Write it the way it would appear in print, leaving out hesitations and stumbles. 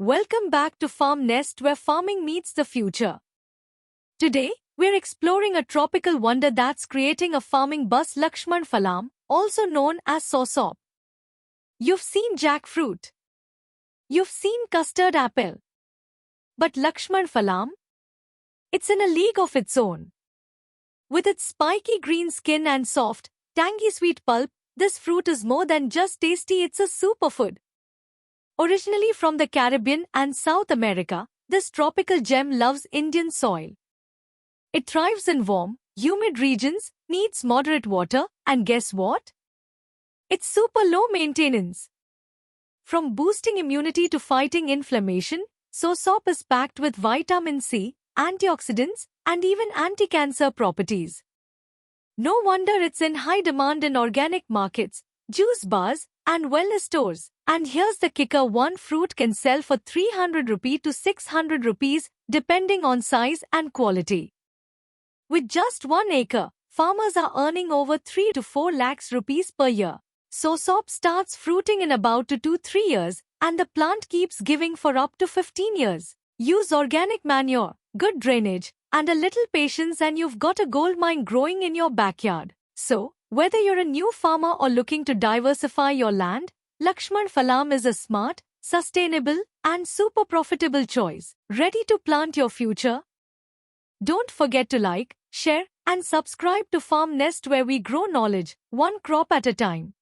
Welcome back to Farm Nest, where farming meets the future. Today, we're exploring a tropical wonder that's creating a farming buzz: Lakshman Phalam, also known as Soursop. You've seen jackfruit. You've seen custard apple. But Lakshman Phalam? It's in a league of its own. With its spiky green skin and soft, tangy-sweet pulp, this fruit is more than just tasty, it's a superfood. Originally from the Caribbean and South America, this tropical gem loves Indian soil. It thrives in warm, humid regions, needs moderate water, and guess what? It's super low maintenance. From boosting immunity to fighting inflammation, Soursop is packed with vitamin C, antioxidants, and even anti-cancer properties. No wonder it's in high demand in organic markets, juice bars, and wellness stores. And here's the kicker: one fruit can sell for 300 rupees to 600 rupees depending on size and quality. With just 1 acre, farmers are earning over 3 to 4 lakhs rupees per year. Soursop starts fruiting in about 2 to 3 years, and the plant keeps giving for up to 15 years. Use organic manure, good drainage, and a little patience, and you've got a goldmine growing in your backyard. So, whether you're a new farmer or looking to diversify your land, Lakshman Phalam is a smart, sustainable, and super profitable choice. Ready to plant your future? Don't forget to like, share, and subscribe to Farm Nest, where we grow knowledge, one crop at a time.